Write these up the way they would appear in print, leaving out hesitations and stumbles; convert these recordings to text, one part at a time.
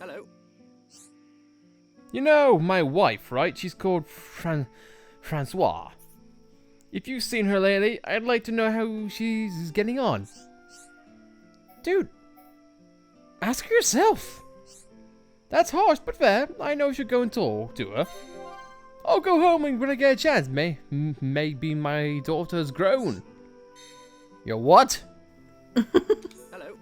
Hello. You know, my wife, right? She's called Francois. If you've seen her lately, I'd like to know how she's getting on. Dude, ask her yourself. That's harsh, but fair. I know you should go and talk to her. I'll go home when I get a chance. Maybe my daughter's grown. You're what? Hello.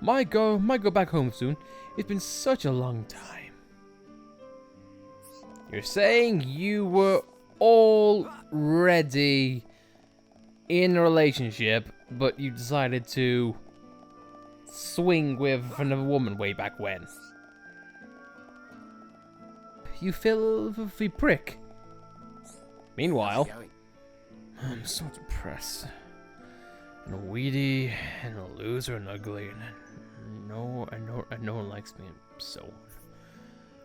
Might go back home soon. It's been such a long time. You're saying you were already in a relationship, but you decided to swing with another woman way back when. You filthy prick. Meanwhile, I'm so depressed. And a weedy, and a loser, and ugly, and no one likes me, so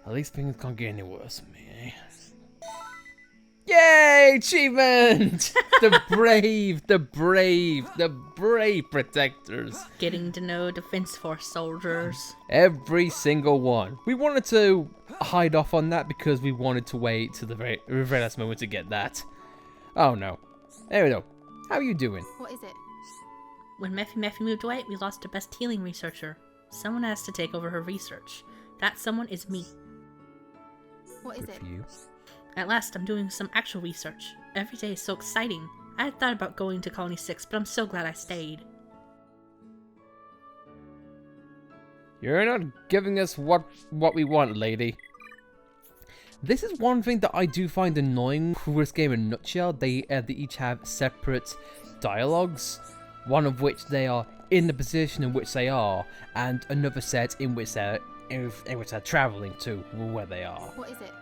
at least things can't get any worse for me, eh? Yay! Achievement! The brave protectors. Getting to know Defense Force soldiers. Every single one. We wanted to hide off on that because we wanted to wait to the very last moment to get that. Oh no. There we go. How are you doing? What is it? When Mephi moved away, we lost our best healing researcher. Someone has to take over her research. That someone is me. What is Good it? for you. At last, I'm doing some actual research. Every day is so exciting. I had thought about going to Colony 6, but I'm so glad I stayed. You're not giving us what we want, lady. This is one thing that I do find annoying with this game in a nutshell. They each have separate dialogues. One of which they are in the position in which they are, and another set in which they're traveling to where they are. What is it?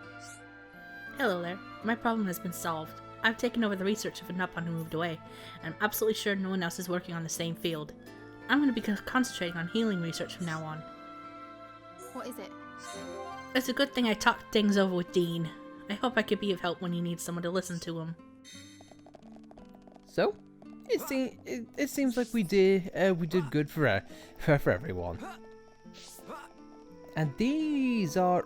Hello there. My problem has been solved. I've taken over the research of a Nupon who moved away, and I'm absolutely sure no one else is working on the same field. I'm going to be concentrating on healing research from now on. What is it? It's a good thing I talked things over with Dean. I hope I could be of help when he needs someone to listen to him. So, it seems like we did good for everyone. And these are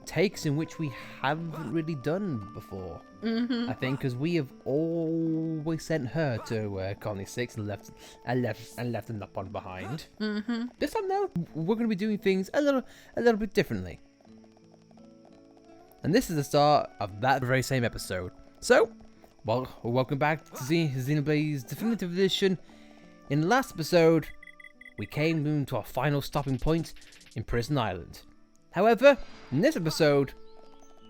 takes in which we haven't really done before. I think because we have always sent her to Colony 6 and left the Nupon behind. This time though, we're going to be doing things a little bit differently. And this is the start of that very same episode. So, well, welcome back to Xenoblade Definitive Edition. In the last episode, we came to our final stopping point in Prison Island. However, in this episode,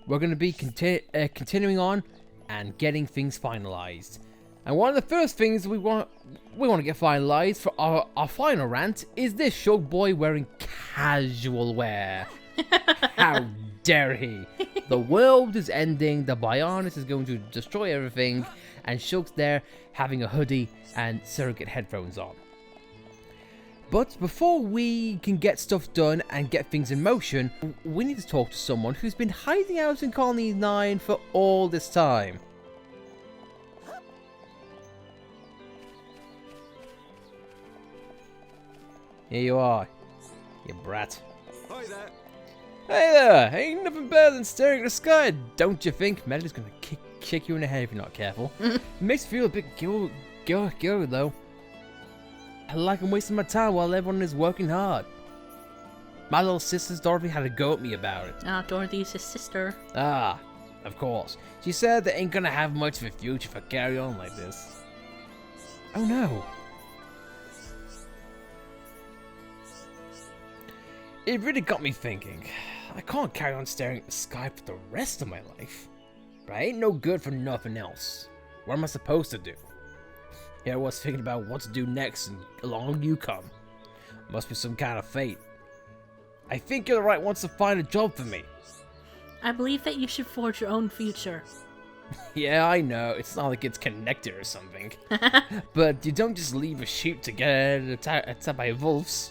we're going to be continuing on and getting things finalized. And one of the first things we want to get finalized for our final rant is this Shulk boy wearing casual wear. How dare he? The world is ending, the Bionis is going to destroy everything, and Shulk's there having a hoodie and surrogate headphones on. But before we can get stuff done and get things in motion, we need to talk to someone who's been hiding out in Colony 9 for all this time. Here you are, you brat. Hi there. Hey there, ain't nothing better than staring at the sky, don't you think? Melody's gonna kick you in the head if you're not careful. Makes me feel a bit guilty though. Like I'm wasting my time while everyone is working hard. My little sister's Dorothy had a go at me about it. Ah, Dorothy's his sister. Ah, of course. She said they ain't gonna have much of a future if I carry on like this. Oh no. It really got me thinking. I can't carry on staring at the sky for the rest of my life. But I ain't no good for nothing else. What am I supposed to do? Here I was thinking about what to do next, and along you come. Must be some kind of fate. I think you're the right one to find a job for me. I believe that you should forge your own future. Yeah, I know. It's not like it's connected or something. But you don't just leave a sheep to get attacked by wolves.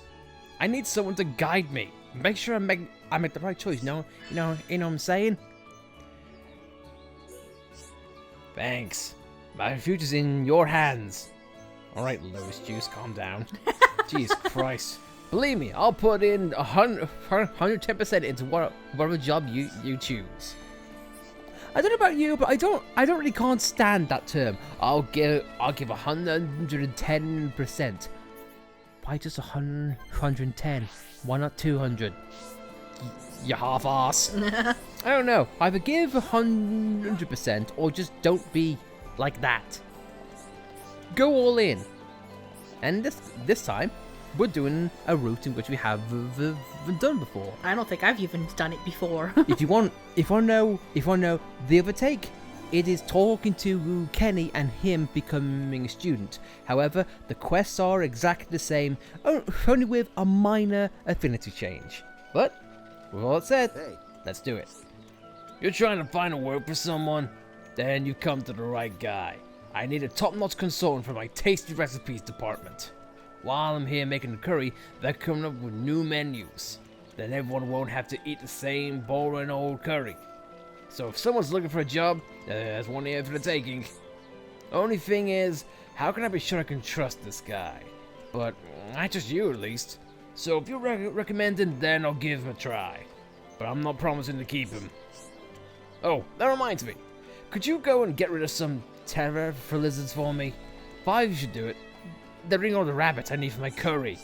I need someone to guide me. Make sure I make the right choice. You know what I'm saying? Thanks. My future's in your hands. Alright, Lois Juice, calm down. Jesus Christ. Believe me, I'll put in 110% into whatever job you choose. I don't know about you, but I don't really can't stand that term. I'll give 110%. Why just 110? Why not 200? You half-ass. I don't know. Either give 100% or just don't be like that. Go all in. And this time, we're doing a route in which we haven't done before. I don't think I've even done it before. If I know the other take, it is talking to Kenny and him becoming a student. However, the quests are exactly the same, only with a minor affinity change. But with all that said, let's do it. You're trying to find a work for someone? Then you've come to the right guy. I need a top-notch consultant for my tasty recipes department. While I'm here making the curry, they're coming up with new menus. Then everyone won't have to eat the same boring old curry. So if someone's looking for a job, there's one here for the taking. Only thing is, how can I be sure I can trust this guy? But I trust you at least. So if you're recommending, then I'll give him a try. But I'm not promising to keep him. Oh, that reminds me. Could you go and get rid of some terror for lizards for me? 5 should do it. They're bringing all the rabbits I need for my curry.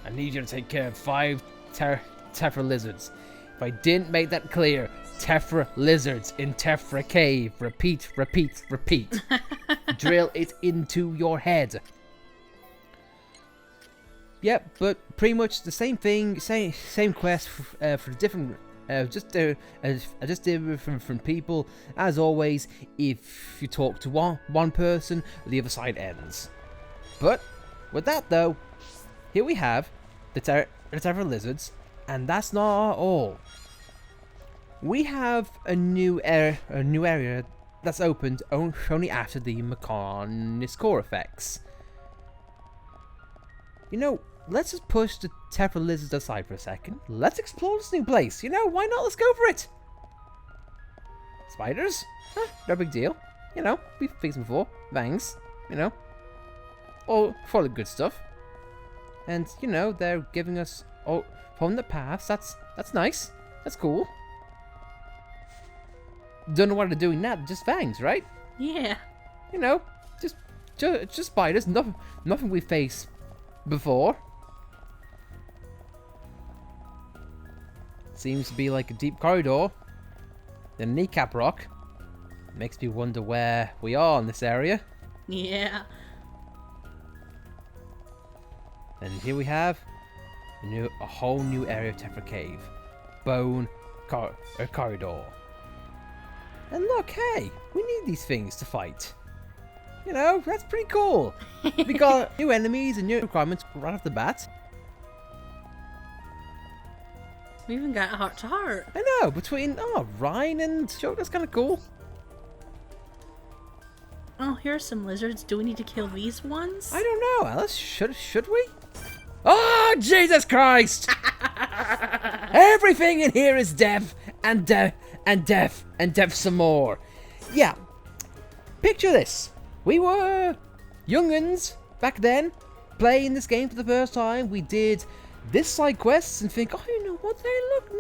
I need you to take care of 5 Tephra lizards. If I didn't make that clear, Tephra lizards in Tephra cave. Repeat, repeat, repeat. Drill it into your head. Yep, but pretty much the same thing, same quest for different, just different people. As always, if you talk to one person, the other side ends. But with that though, here we have the Tephra lizards, and that's not all. We have a new area that's opened only after the Mechonis core effects. You know, let's just push the Tephra lizards aside for a second. Let's explore this new place. You know, why not? Let's go for it. Spiders? Huh, no big deal. You know, we've faced them before. Fangs, you know. All for the good stuff. And, you know, they're giving us all from the past. That's nice. That's cool. Don't know what they're doing now. Just fangs, right? Yeah. You know, just spiders. Nothing we faced before. Seems to be like a deep corridor. The kneecap rock makes me wonder where we are in this area. Yeah. And here we have a whole new area of Tephra Cave. Bone corridor. And look, hey, we need these things to fight. You know, that's pretty cool. We got new enemies and new requirements right off the bat. We even got a heart-to-heart. I know, between Ryan and Shulk, that's kind of cool. Oh, here are some lizards. Do we need to kill these ones? I don't know, Alice. Should we? Oh, Jesus Christ! Everything in here is death and death and death and death some more. Yeah. Picture this. We were young'uns back then, playing this game for the first time. We did this side quests and think, oh, you know what? Hey, look,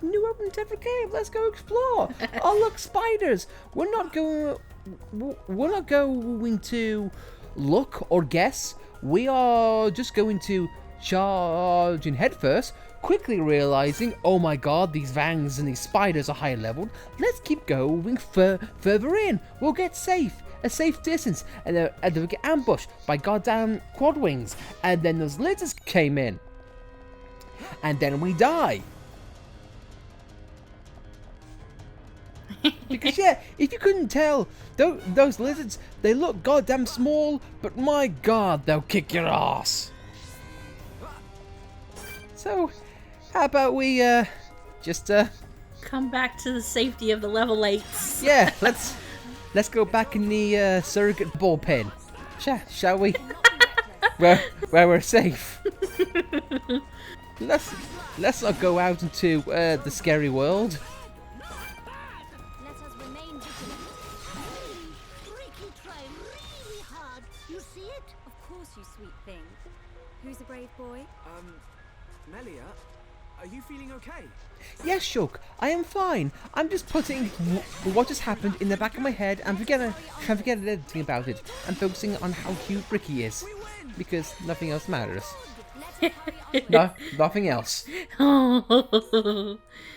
new open Tephra Cave. Let's go explore. Oh, look, spiders. We're not going to look or guess. We are just going to charge in headfirst, quickly realizing, oh my god, these fangs and these spiders are high leveled. Let's keep going further in. We'll get a safe distance, and then we get ambushed by goddamn quad wings, and then those lizards came in, and then we die. Because yeah, if you couldn't tell, those lizards, they look goddamn small, but my god, they'll kick your ass. So, how about we just come back to the safety of the level 8s. Yeah, let's go back in the surrogate bullpen, shall we? where we're safe. Let's not go out into the scary world. Let us remain vigilant. Freaky try really hard. You see it? Of course, you sweet thing. Who's a brave boy. Melia, are you feeling okay? Yes, Shulk, I am fine. I'm just putting what just happened in the back of my head and forgetting everything about it. I'm focusing on how cute Ricky is. Because nothing else matters. No, nothing else.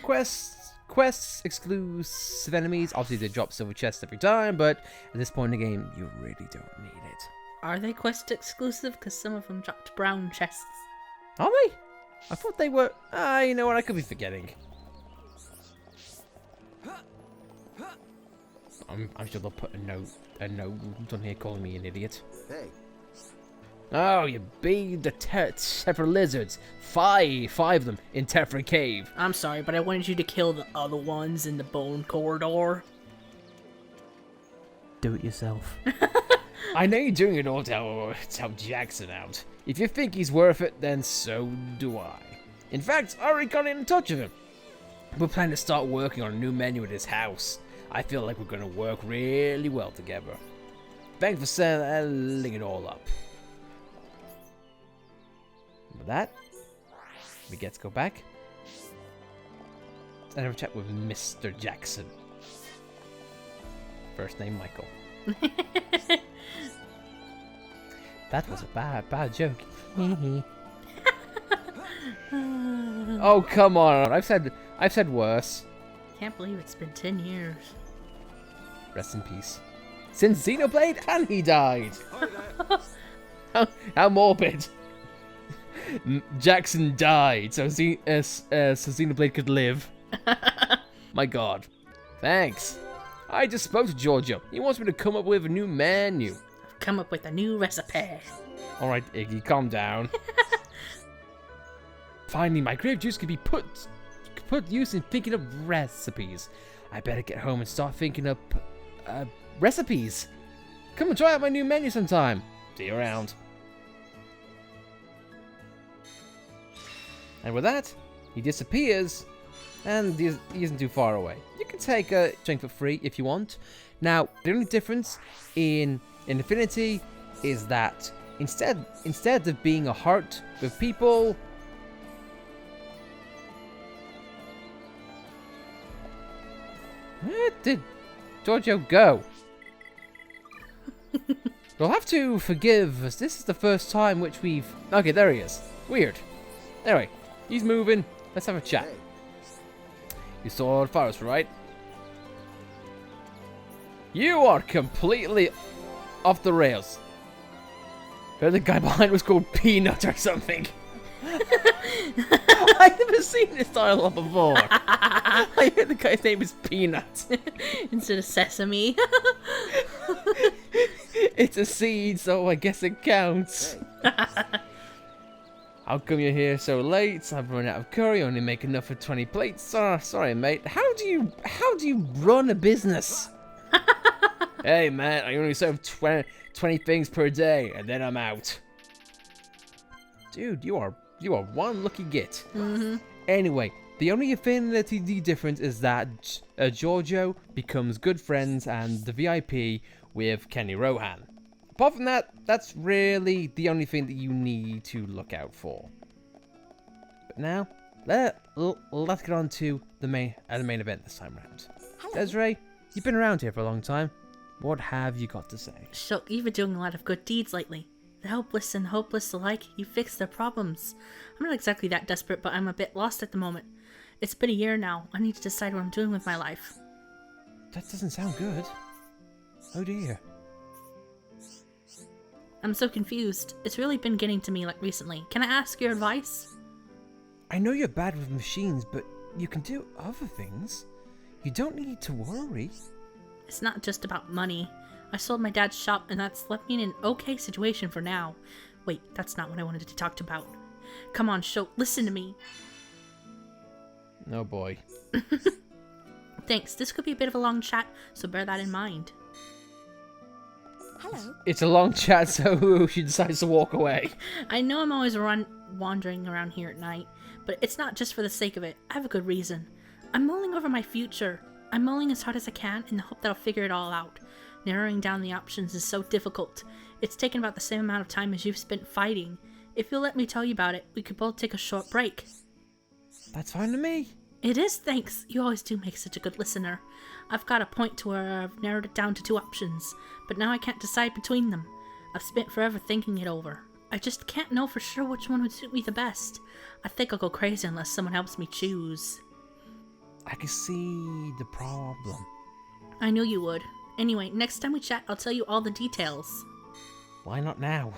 Quests, exclusive enemies. Obviously, they drop silver chests every time, but at this point in the game, you really don't need it. Are they quest exclusive? Because some of them dropped brown chests. Are they? I thought they were. You know what? I could be forgetting. I'm sure they'll put a note on here calling me an idiot. Hey. Oh, you beat the Tephra lizards. Five of them in Tephra Cave. I'm sorry, but I wanted you to kill the other ones in the bone corridor. Do it yourself. I know you're doing it all to help Jackson out. If you think he's worth it, then so do I. In fact, I already got in touch with him. We're planning to start working on a new menu at his house. I feel like we're going to work really well together. Thanks for setting it all up. With that, we get to go back and have a chat with Mr. Jackson. First name Michael. That was a bad joke. Oh, come on. I've said worse. Can't believe it's been 10 years. Rest in peace. Since Xenoblade and he died. How morbid. Jackson died so Xenoblade could live. My god. Thanks. I just spoke to Giorgio. He wants me to come up with a new menu. I've come up with a new recipe. Alright, Iggy, calm down. Finally, my grape juice can be put use in thinking of recipes. I better get home and start thinking up recipes. Come and try out my new menu sometime. See you around. And with that, he disappears, and he isn't too far away. You can take a drink for free if you want. Now, the only difference in Infinity is that instead of being a heart with people, where did Giorgio go? You'll have to forgive us. This is the first time which we've... Okay, there he is. Weird. Anyway, he's moving. Let's have a chat. Hey. You saw the forest, right? You are completely off the rails. Heard the guy behind was called Peanut or something. I've never seen this dialogue before. I heard the guy's name is Peanut. Instead of sesame. It's a seed, so I guess it counts. How come you're here so late? I've run out of curry, only make enough for 20 plates. Sorry, mate. How do you run a business? Hey, man, I only serve 20 things per day, and then I'm out. Dude, you are one lucky git. Mm-hmm. Anyway, the only affinity difference is that Giorgio becomes good friends and the VIP with Kenny Rohan. Apart from that, that's really the only thing that you need to look out for. But now, let's get on to the main event this time round. Hello. Desiree, you've been around here for a long time. What have you got to say? Shulk, you've been doing a lot of good deeds lately. The helpless and hopeless alike, you fixed their problems. I'm not exactly that desperate, but I'm a bit lost at the moment. It's been a year now. I need to decide what I'm doing with my life. That doesn't sound good. Oh dear. I'm so confused. It's really been getting to me like recently. Can I ask your advice? I know you're bad with machines, but you can do other things. You don't need to worry. It's not just about money. I sold my dad's shop and that's left me in an okay situation for now. Wait, that's not what I wanted to talk about. Come on, Shulk, listen to me. Oh boy. Thanks, this could be a bit of a long chat, so bear that in mind. Hello. It's a long chat, so she decides to walk away. I know I'm always wandering around here at night, but it's not just for the sake of it. I have a good reason. I'm mulling over my future. I'm mulling as hard as I can in the hope that I'll figure it all out. Narrowing down the options is so difficult. It's taken about the same amount of time as you've spent fighting. If you'll let me tell you about it, we could both take a short break. That's fine with me. It is, thanks. You always do make such a good listener. I've got a point to where I've narrowed it down to 2 options, but now I can't decide between them. I've spent forever thinking it over. I just can't know for sure which one would suit me the best. I think I'll go crazy unless someone helps me choose. I can see the problem. I knew you would. Anyway, next time we chat, I'll tell you all the details. Why not now?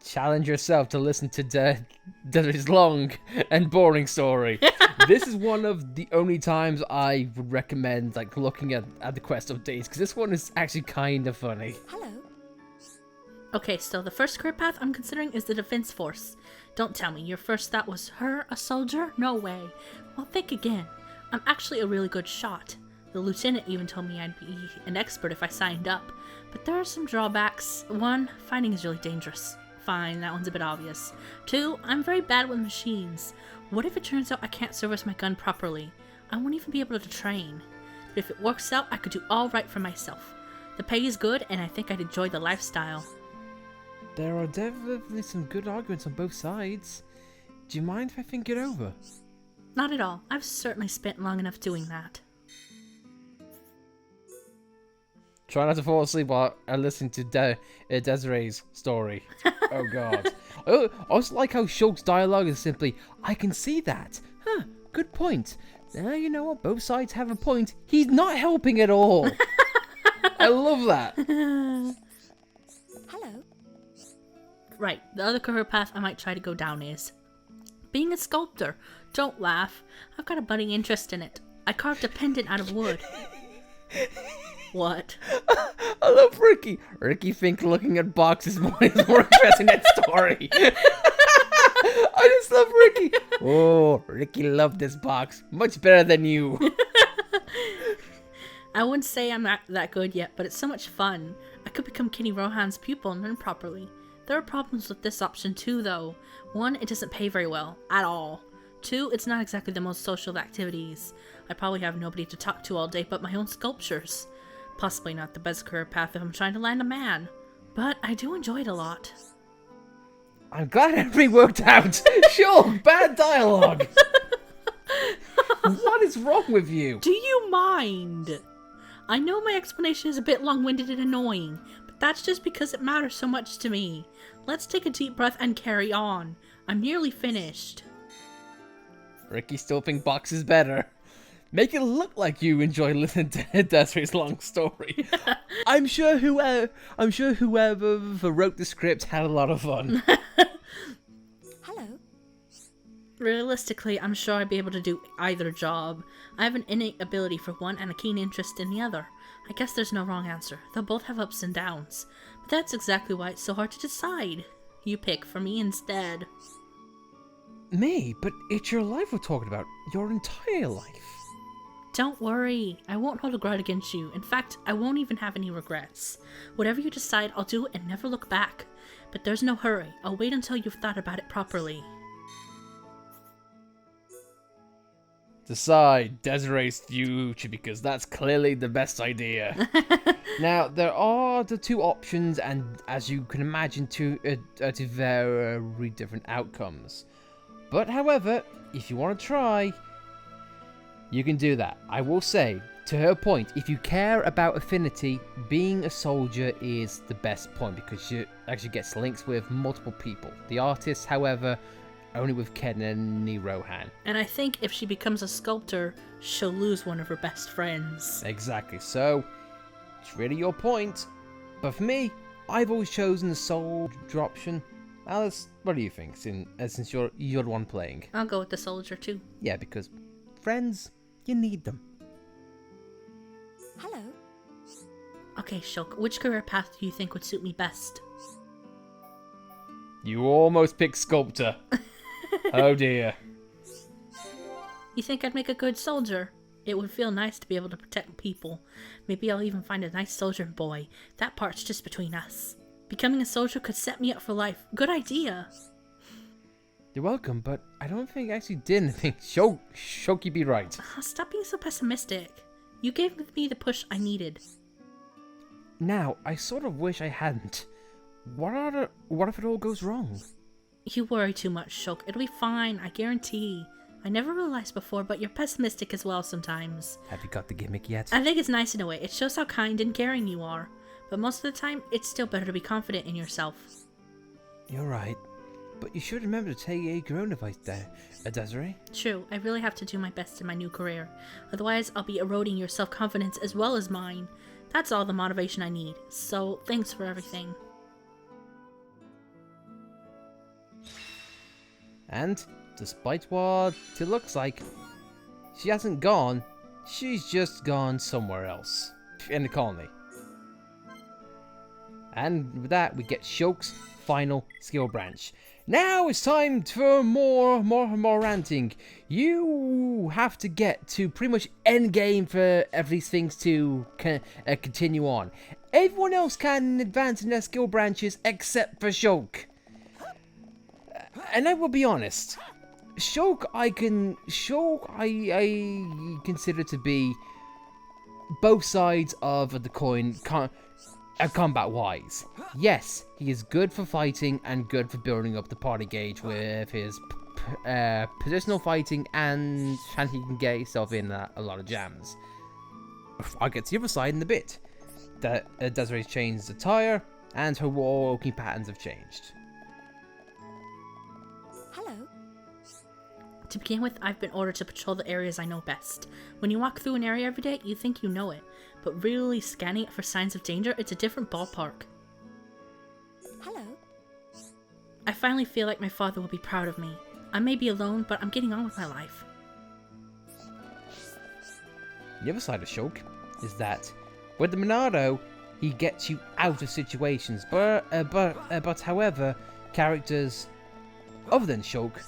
Challenge yourself to listen to Desiree's long and boring story. This is one of the only times I would recommend like looking at the quest updates, because this one is actually kind of funny. Hello. Okay, so the first career path I'm considering is the defense force. Don't tell me your first thought was her, a soldier? No way. Well, think again. I'm actually a really good shot. The lieutenant even told me I'd be an expert if I signed up. But there are some drawbacks. 1, fighting is really dangerous. Fine, that one's a bit obvious. 2, I'm very bad with machines. What if it turns out I can't service my gun properly? I won't even be able to train. But if it works out, I could do all right for myself. The pay is good, and I think I'd enjoy the lifestyle. There are definitely some good arguments on both sides. Do you mind if I think it over? Not at all. I've certainly spent long enough doing that. Try not to fall asleep while I listen to Desiree's story. Oh god. I also like how Shulk's dialogue is simply, I can see that. Huh, good point. Now you know what, both sides have a point. He's not helping at all. I love that. Hello. Right, the other career path I might try to go down is being a sculptor. Don't laugh. I've got a budding interest in it. I carved a pendant out of wood. What? I love Ricky. Ricky think looking at boxes is more interesting than story. I just love Ricky. Oh, Ricky loved this box. Much better than you. I wouldn't say I'm not that good yet, but it's so much fun. I could become Kenny Rohan's pupil and learn properly. There are problems with this option too, though. 1, it doesn't pay very well. At all. 2, it's not exactly the most social of activities. I probably have nobody to talk to all day but my own sculptures. Possibly not the best career path if I'm trying to land a man. But I do enjoy it a lot. I'm glad everything worked out. Sure, bad dialogue. What is wrong with you? Do you mind? I know my explanation is a bit long-winded and annoying, but that's just because it matters so much to me. Let's take a deep breath and carry on. I'm nearly finished. Ricky still thinks box is better. Make it look like you enjoy listening to Desiree's long story. I'm sure whoever wrote the script had a lot of fun. Hello. Realistically, I'm sure I'd be able to do either job. I have an innate ability for one and a keen interest in the other. I guess there's no wrong answer. They'll both have ups and downs. But that's exactly why it's so hard to decide. You pick for me instead. Me? But it's your life we're talking about. Your entire life. Don't worry. I won't hold a grudge against you. In fact, I won't even have any regrets. Whatever you decide, I'll do it and never look back. But there's no hurry. I'll wait until you've thought about it properly. Decide Desiree's future, because that's clearly the best idea. Now, there are the 2 options, and as you can imagine, two very different outcomes. But however, if you want to try, you can do that. I will say, to her point, if you care about affinity, being a soldier is the best point, because you actually get links with multiple people. The artist, however, only with Kenny Rohan. And I think if she becomes a sculptor, she'll lose one of her best friends. Exactly, so it's really your point. But for me, I've always chosen the soldier option. Alice, what do you think, since you're the one playing? I'll go with the soldier too. Yeah, because friends, you need them. Hello. Okay, Shulk, which career path do you think would suit me best? You almost picked sculptor. Oh dear. You think I'd make a good soldier? It would feel nice to be able to protect people. Maybe I'll even find a nice soldier boy. That part's just between us. Becoming a soldier could set me up for life. Good idea. You're welcome, but I don't think I actually did anything. Shulk, you be right. Stop being so pessimistic. You gave me the push I needed. Now, I sort of wish I hadn't. what if it all goes wrong? You worry too much, Shulk. It'll be fine, I guarantee. I never realized before, but you're pessimistic as well sometimes. Have you got the gimmick yet? I think it's nice in a way. It shows how kind and caring you are. But most of the time, it's still better to be confident in yourself. You're right. But you should remember to take a coronavirus there, Desiree. True, I really have to do my best in my new career. Otherwise, I'll be eroding your self-confidence as well as mine. That's all the motivation I need. So, thanks for everything. And, despite what it looks like, she hasn't gone. She's just gone somewhere else. In the colony. And with that, we get Shulk's final skill branch. Now it's time for more ranting. You have to get to pretty much end game for every things to continue on. Everyone else can advance in their skill branches except for Shulk. And I will be honest, Shulk I consider to be both sides of the coin. Combat-wise, yes, he is good for fighting and good for building up the party gauge with his positional fighting, and he can get himself in a lot of jams. I'll get to the other side in a bit. Desiree's changed attire, and her walking patterns have changed. Hello. To begin with, I've been ordered to patrol the areas I know best. When you walk through an area every day, you think you know it. But really scanning it for signs of danger, it's a different ballpark. Hello. I finally feel like my father will be proud of me. I may be alone, but I'm getting on with my life. The other side of Shulk is that with the Monado, he gets you out of situations, but however, characters other than Shulk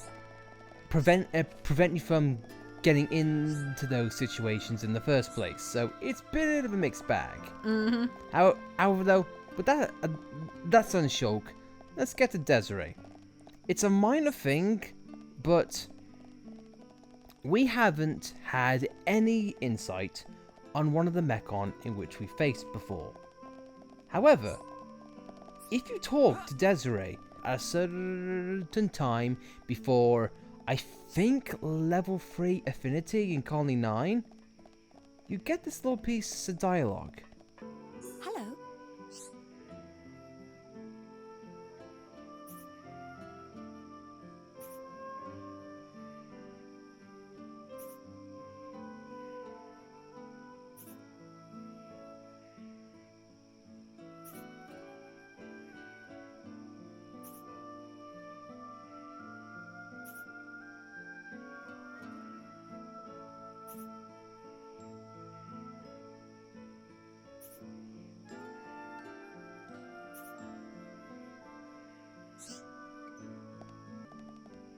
prevent you from getting into those situations in the first place. So it's a bit of a mixed bag. However, though, but that's on Shulk. Let's get to Desiree. It's a minor thing, but we haven't had any insight on one of the mechon in which we faced before. However, if you talk to Desiree at a certain time before, I think, level 3 affinity in Colony 9, you get this little piece of dialogue. Hello.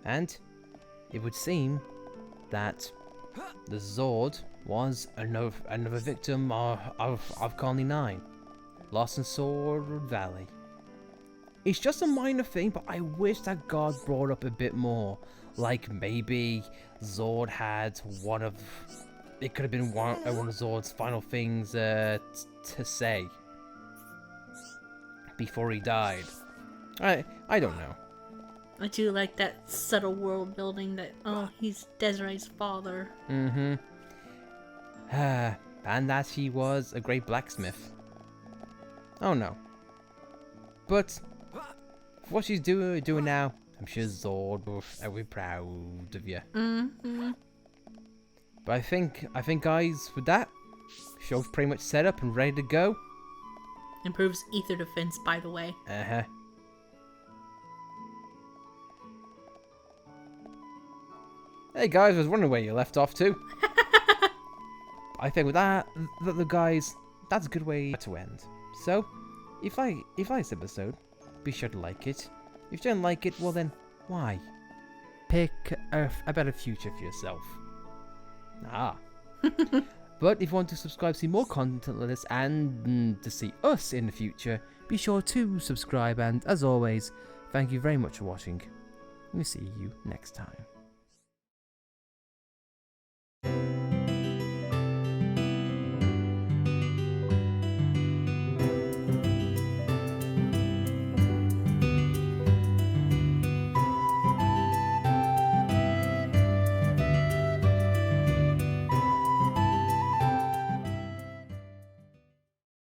And it would seem that the Zord was another victim of Colony 9, lost in Sword Valley. It's just a minor thing, but I wish that God brought up a bit more. Like maybe Zord had one of... It could have been one of Zord's final things to say before he died. I don't know. I do like that subtle world building that, oh, he's Desiree's father. And that he was a great blacksmith. Oh no. But what she's doing now, I'm sure Zord will be proud of you. But I think guys, with that, show's pretty much set up and ready to go. Improves ether defense, by the way. Hey guys, I was wondering where you left off to. I think with that, the guys, that's a good way to end. So, if you like this episode, be sure to like it. If you don't like it, well then, why? Pick a better future for yourself. But if you want to subscribe to see more content like this and to see us in the future, be sure to subscribe, and as always, thank you very much for watching. We'll see you next time.